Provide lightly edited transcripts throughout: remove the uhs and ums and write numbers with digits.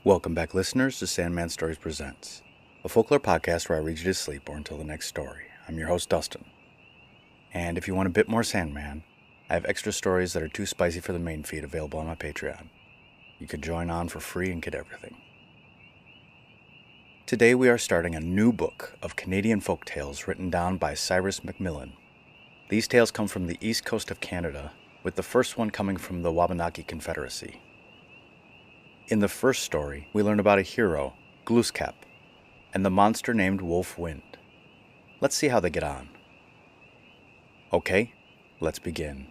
Welcome back, listeners, to Sandman Stories Presents, a folklore podcast where I read you to sleep or until the next story. I'm your host, Dustin. And if you want a bit more Sandman, I have extra stories that are too spicy for the main feed available on my Patreon. You can join on for free and get everything. Today we are starting a new book of Canadian folk tales written down by Cyrus MacMillan. These tales come from the east coast of Canada, with the first one coming from the Wabanaki Confederacy. In the first story, we learn about a hero, Glooskap, and the monster named Wolf Wind. Let's see how they get on. Okay, let's begin.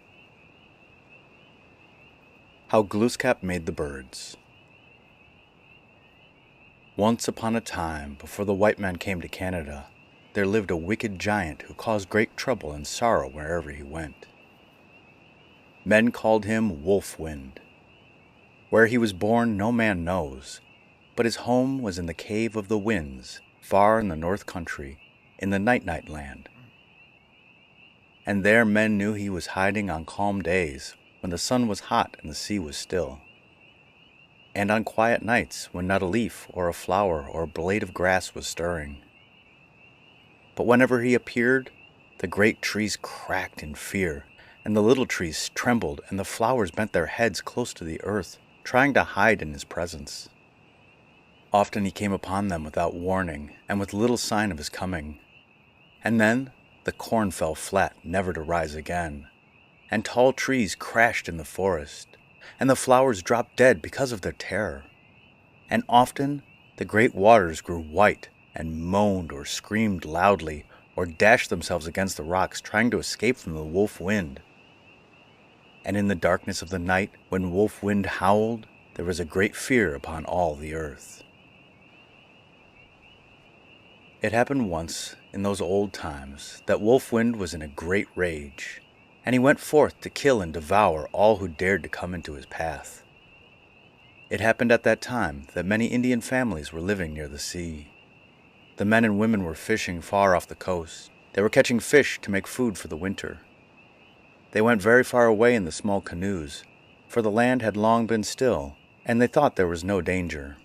How Glooskap Made the Birds. Once upon a time, before the white man came to Canada, there lived a wicked giant who caused great trouble and sorrow wherever he went. Men called him Wolf Wind. Where he was born no man knows, but his home was in the Cave of the Winds, far in the North Country, in the Night-Night Land. And there men knew he was hiding on calm days, when the sun was hot and the sea was still, and on quiet nights when not a leaf or a flower or a blade of grass was stirring. But whenever he appeared, the great trees cracked in fear, and the little trees trembled, and the flowers bent their heads close to the earth, trying to hide in his presence. Often he came upon them without warning, and with little sign of his coming. And then the corn fell flat, never to rise again, and tall trees crashed in the forest, and the flowers dropped dead because of their terror. And often the great waters grew white, and moaned or screamed loudly, or dashed themselves against the rocks, trying to escape from the wolf wind. And in the darkness of the night, when Wolf Wind howled, there was a great fear upon all the earth. It happened once, in those old times, that Wolf Wind was in a great rage, and he went forth to kill and devour all who dared to come into his path. It happened at that time that many Indian families were living near the sea. The men and women were fishing far off the coast. They were catching fish to make food for the winter. They went very far away in the small canoes, for the land had long been still, and they thought there was no danger.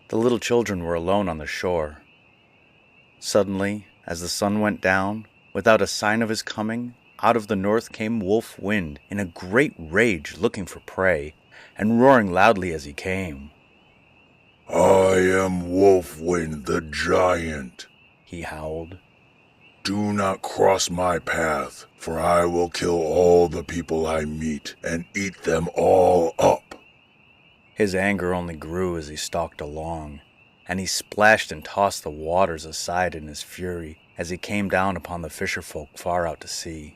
The little children were alone on the shore. Suddenly, as the sun went down, without a sign of his coming, out of the north came Wolf Wind in a great rage, looking for prey, and roaring loudly as he came. "I am Wolf Wind the giant," he howled. "Do not cross my path, for I will kill all the people I meet and eat them all up." His anger only grew as he stalked along, and he splashed and tossed the waters aside in his fury as he came down upon the fisherfolk far out to sea.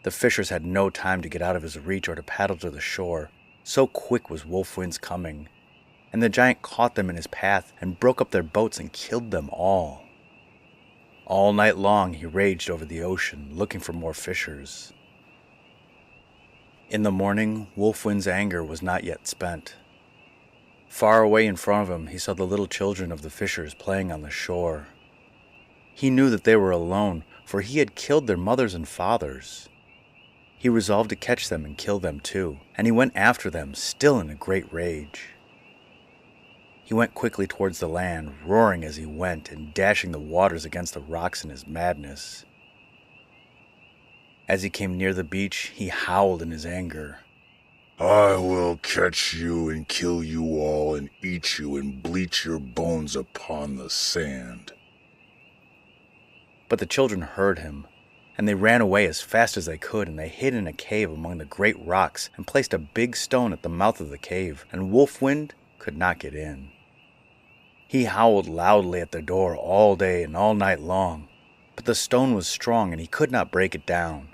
The fishers had no time to get out of his reach or to paddle to the shore, so quick was Wolf Wind's coming, and the giant caught them in his path and broke up their boats and killed them all. All night long he raged over the ocean, looking for more fishers. In the morning, Wolf Wind's anger was not yet spent. Far away in front of him, he saw the little children of the fishers playing on the shore. He knew that they were alone, for he had killed their mothers and fathers. He resolved to catch them and kill them too, and he went after them, still in a great rage. He went quickly towards the land, roaring as he went and dashing the waters against the rocks in his madness. As he came near the beach, he howled in his anger. "I will catch you and kill you all and eat you and bleach your bones upon the sand." But the children heard him, and they ran away as fast as they could, and they hid in a cave among the great rocks and placed a big stone at the mouth of the cave, and Wolf Wind could not get in. He howled loudly at the door all day and all night long, but the stone was strong and he could not break it down.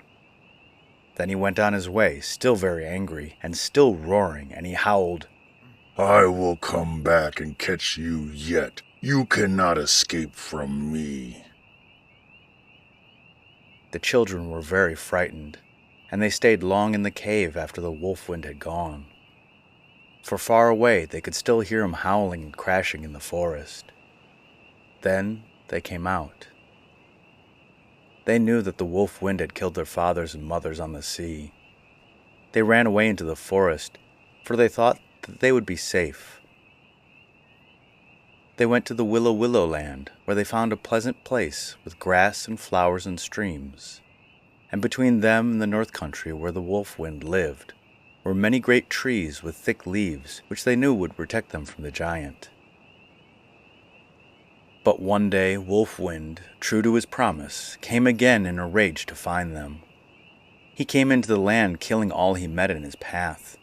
Then he went on his way, still very angry and still roaring, and he howled, "I will come back and catch you yet. You cannot escape from me." The children were very frightened, and they stayed long in the cave after the Wolf Wind had gone. For far away they could still hear him howling and crashing in the forest. Then they came out. They knew that the wolf wind had killed their fathers and mothers on the sea. They ran away into the forest, for they thought that they would be safe. They went to the Willow land, where they found a pleasant place with grass and flowers and streams. And between them and the north country where the wolf wind lived were many great trees with thick leaves, which they knew would protect them from the giant. But one day Wolf Wind, true to his promise, came again in a rage to find them. He came into the land killing all he met in his path.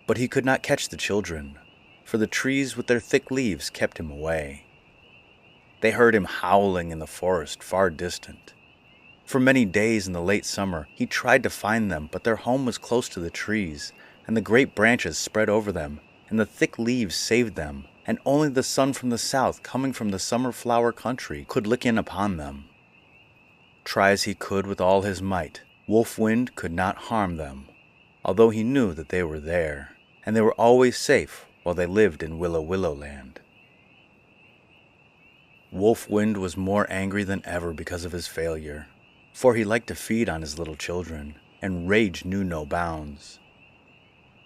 But he could not catch the children, for the trees with their thick leaves kept him away. They heard him howling in the forest far distant. For many days in the late summer he tried to find them, but their home was close to the trees, and the great branches spread over them, and the thick leaves saved them, and only the sun from the south, coming from the summer flower country, could look in upon them. Try as he could with all his might, Wolf Wind could not harm them, although he knew that they were there, and they were always safe while they lived in Willow land. Wolf Wind was more angry than ever because of his failure, for he liked to feed on his little children, and rage knew no bounds.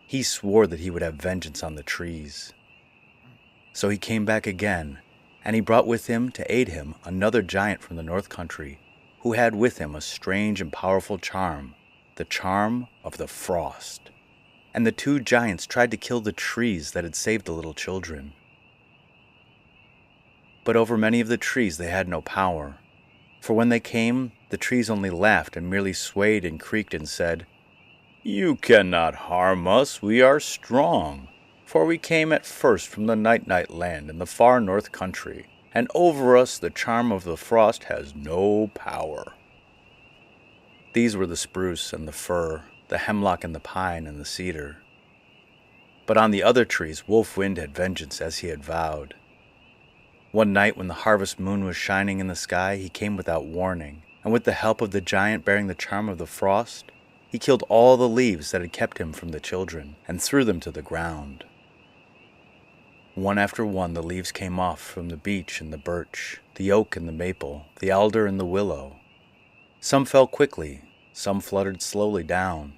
He swore that he would have vengeance on the trees. So he came back again, and he brought with him to aid him another giant from the north country, who had with him a strange and powerful charm, the charm of the frost. And the two giants tried to kill the trees that had saved the little children. But over many of the trees they had no power, for when they came, the trees only laughed and merely swayed and creaked and said, "You cannot harm us, we are strong, for we came at first from the Night land in the far north country, and over us the charm of the frost has no power." These were the spruce and the fir, the hemlock and the pine and the cedar. But on the other trees Wolf Wind had vengeance as he had vowed. One night when the harvest moon was shining in the sky, he came without warning, and with the help of the giant bearing the charm of the frost, he killed all the leaves that had kept him from the children, and threw them to the ground. One after one the leaves came off from the beech and the birch, the oak and the maple, the alder and the willow. Some fell quickly, some fluttered slowly down,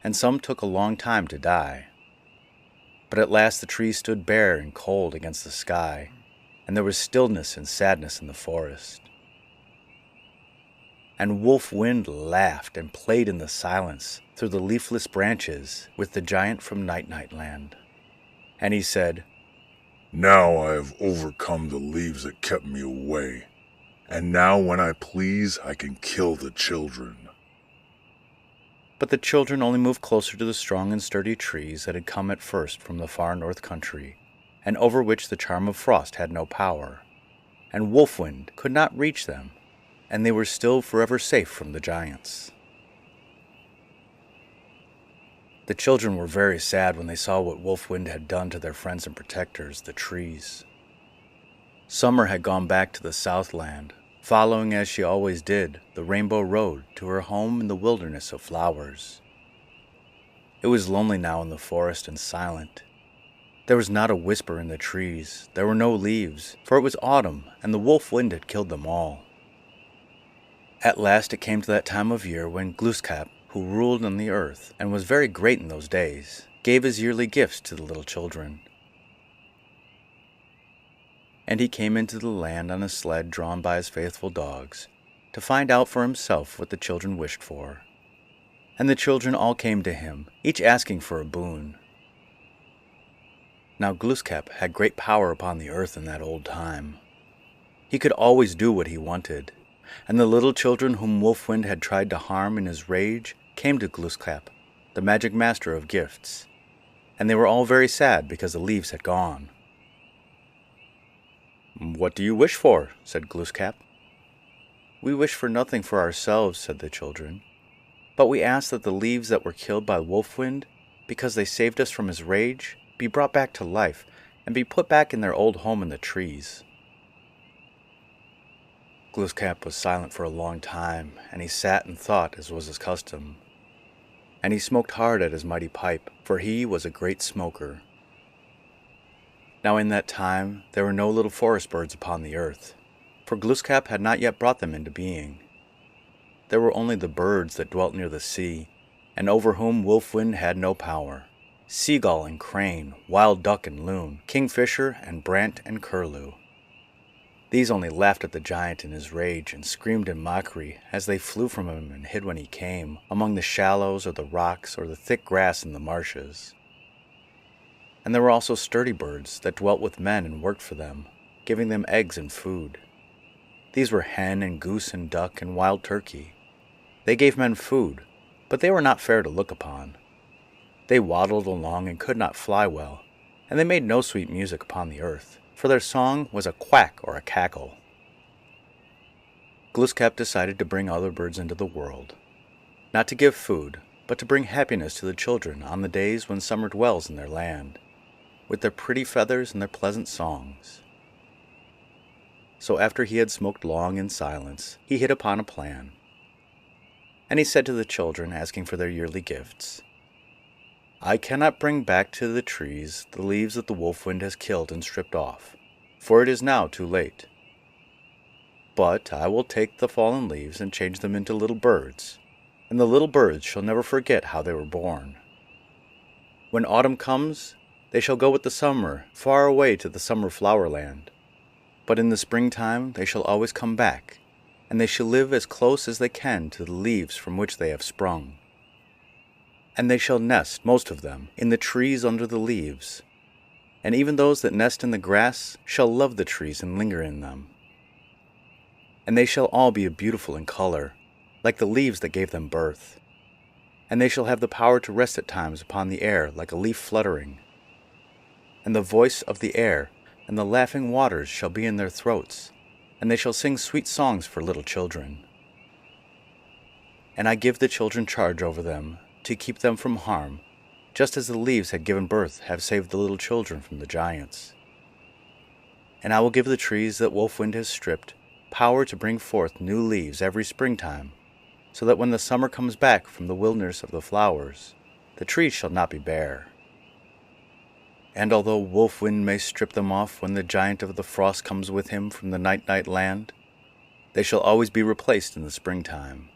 and some took a long time to die. But at last the trees stood bare and cold against the sky, and there was stillness and sadness in the forest. And Wolf Wind laughed and played in the silence through the leafless branches with the giant from Night land. And he said, "Now I have overcome the leaves that kept me away, and now when I please I can kill the children." But the children only moved closer to the strong and sturdy trees that had come at first from the far north country, and over which the charm of frost had no power, and Wolf Wind could not reach them, and they were still forever safe from the giants. The children were very sad when they saw what Wolf Wind had done to their friends and protectors, the trees. Summer had gone back to the Southland, following as she always did the rainbow road to her home in the wilderness of flowers. It was lonely now in the forest and silent. There was not a whisper in the trees, there were no leaves, for it was autumn and the Wolf Wind had killed them all. At last it came to that time of year when Glooskap, who ruled on the earth and was very great in those days, gave his yearly gifts to the little children. And he came into the land on a sled drawn by his faithful dogs, to find out for himself what the children wished for. And the children all came to him, each asking for a boon. Now Glooskap had great power upon the earth in that old time. He could always do what he wanted, and the little children whom Wolf Wind had tried to harm in his rage came to Glooskap, the magic master of gifts, and they were all very sad because the leaves had gone. "What do you wish for?" said Glooskap. "We wish for nothing for ourselves," said the children, "but we ask that the leaves that were killed by Wolf Wind, because they saved us from his rage, be brought back to life and be put back in their old home in the trees." Glooskap was silent for a long time, and he sat and thought as was his custom. And he smoked hard at his mighty pipe, for he was a great smoker. Now in that time there were no little forest birds upon the earth, for Glooskap had not yet brought them into being. There were only the birds that dwelt near the sea, and over whom Wolf Wind had no power. seagull and crane, wild duck and loon, kingfisher and brant and curlew. These only laughed at the giant in his rage and screamed in mockery as they flew from him and hid when he came, among the shallows or the rocks or the thick grass in the marshes. And there were also sturdy birds that dwelt with men and worked for them, giving them eggs and food. These were hen and goose and duck and wild turkey. They gave men food, but they were not fair to look upon. They waddled along and could not fly well, and they made no sweet music upon the earth, for their song was a quack or a cackle. Glooskap decided to bring other birds into the world, not to give food, but to bring happiness to the children on the days when summer dwells in their land, with their pretty feathers and their pleasant songs. So after he had smoked long in silence, he hit upon a plan. And he said to the children, asking for their yearly gifts, "I cannot bring back to the trees the leaves that the wolf wind has killed and stripped off, for it is now too late. But I will take the fallen leaves and change them into little birds, and the little birds shall never forget how they were born. When autumn comes, they shall go with the summer far away to the summer flower land. But in the springtime they shall always come back, and they shall live as close as they can to the leaves from which they have sprung. And they shall nest, most of them, in the trees under the leaves, and even those that nest in the grass shall love the trees and linger in them. And they shall all be beautiful in color, like the leaves that gave them birth. And they shall have the power to rest at times upon the air like a leaf fluttering. And the voice of the air and the laughing waters shall be in their throats, and they shall sing sweet songs for little children. And I give the children charge over them, to keep them from harm, just as the leaves had given birth have saved the little children from the giants. And I will give the trees that Wolfwind has stripped power to bring forth new leaves every springtime, so that when the summer comes back from the wilderness of the flowers, the trees shall not be bare. And although Wolfwind may strip them off when the giant of the frost comes with him from the night land, they shall always be replaced in the springtime.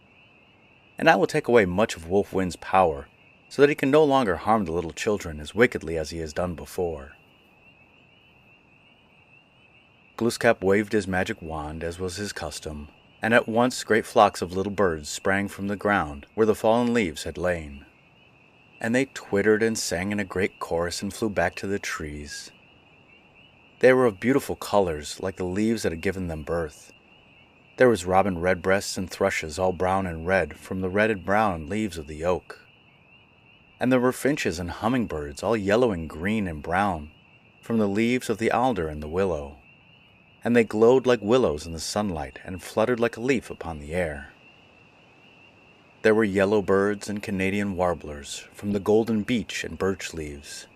And I will take away much of Wolfwind's power, so that he can no longer harm the little children as wickedly as he has done before." Glooskap waved his magic wand as was his custom, and at once great flocks of little birds sprang from the ground where the fallen leaves had lain. And they twittered and sang in a great chorus and flew back to the trees. They were of beautiful colors, like the leaves that had given them birth. There was robin redbreasts and thrushes all brown and red from the red and brown leaves of the oak. And there were finches and hummingbirds all yellow and green and brown from the leaves of the alder and the willow. And they glowed like willows in the sunlight and fluttered like a leaf upon the air. There were yellow birds and Canadian warblers from the golden beech and birch leaves.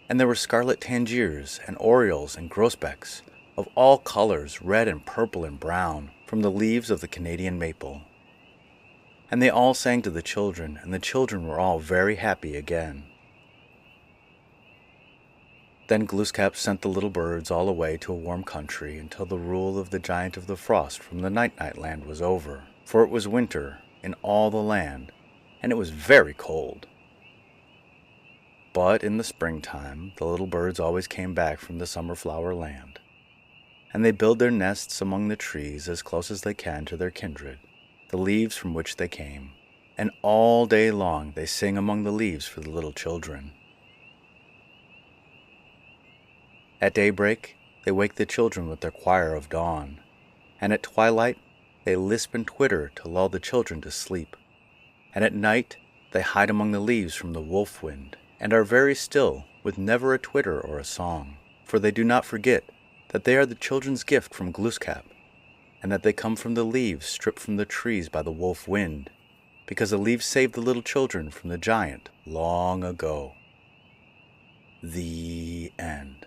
And there were scarlet tangiers and orioles and grosbecs of all colors, red and purple and brown, from the leaves of the Canadian maple. And they all sang to the children, and the children were all very happy again. Then Glooskap sent the little birds all away to a warm country until the rule of the giant of the frost from the night land was over, for it was winter in all the land, and it was very cold. But in the springtime, the little birds always came back from the summer flower land, and they build their nests among the trees as close as they can to their kindred, the leaves from which they came, and all day long they sing among the leaves for the little children. At daybreak, they wake the children with their choir of dawn, and at twilight they lisp and twitter to lull the children to sleep, and at night they hide among the leaves from the wolf wind, and are very still, with never a twitter or a song, for they do not forget that they are the children's gift from Glooskap, and that they come from the leaves stripped from the trees by the wolf wind, because the leaves saved the little children from the giant long ago. The end.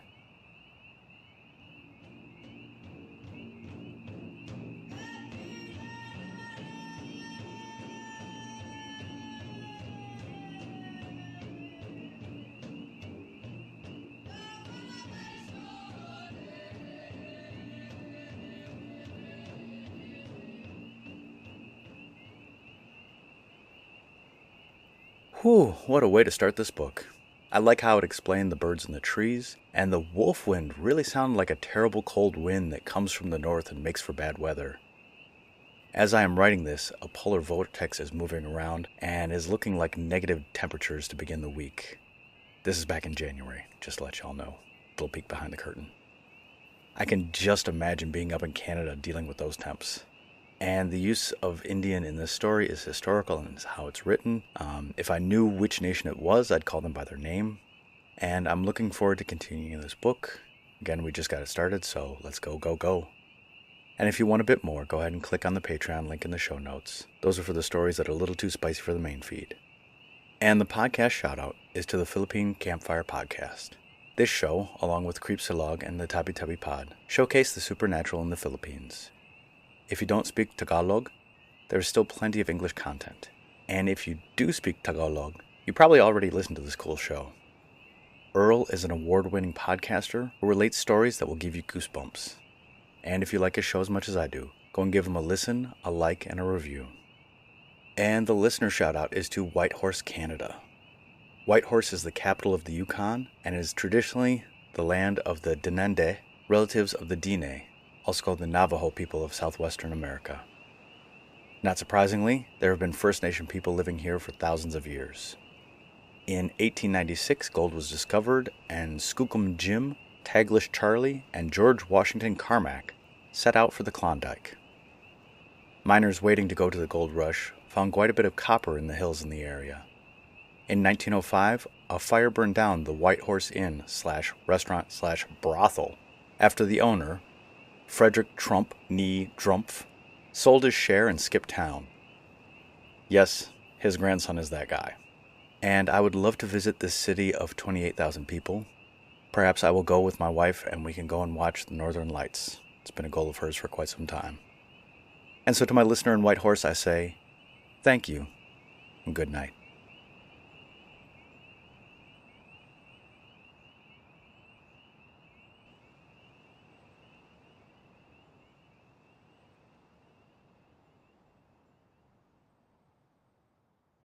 Whew, what a way to start this book. I like how it explained the birds in the trees, and the wolf wind really sounded like a terrible cold wind that comes from the north and makes for bad weather. As I am writing this, a polar vortex is moving around and is looking like negative temperatures to begin the week. This is back in January, just to let y'all know. Little peek behind the curtain. I can just imagine being up in Canada dealing with those temps. And the use of Indian in this story is historical and is how it's written. If I knew which nation it was, I'd call them by their name. And I'm looking forward to continuing this book. Again, we just got it started, so let's go, go, go. And if you want a bit more, go ahead and click on the Patreon link in the show notes. Those are for the stories that are a little too spicy for the main feed. And the podcast shoutout is to the Philippine Campfire Podcast. This show, along with Creepsilog and the Tabi Tabi Pod, showcase the supernatural in the Philippines. If you don't speak Tagalog, there is still plenty of English content. And if you do speak Tagalog, you probably already listened to this cool show. Earl is an award-winning podcaster who relates stories that will give you goosebumps. And if you like his show as much as I do, go and give him a listen, a like, and a review. And the listener shoutout is to Whitehorse, Canada. Whitehorse is the capital of the Yukon and is traditionally the land of the Denende, relatives of the Dine, also called the Navajo people of southwestern America. Not surprisingly, there have been First Nation people living here for thousands of years. In 1896, gold was discovered, and Skookum Jim, Taglish Charlie, and George Washington Carmack set out for the Klondike. Miners waiting to go to the gold rush found quite a bit of copper in the hills in the area. In 1905, a fire burned down the White Horse Inn /restaurant /brothel after the owner, Frederick Trump Nee Drumpf, sold his share and skipped town. Yes, his grandson is that guy. And I would love to visit this city of 28,000 people. Perhaps I will go with my wife and we can go and watch the Northern Lights. It's been a goal of hers for quite some time. And so to my listener in Whitehorse, I say, thank you and good night.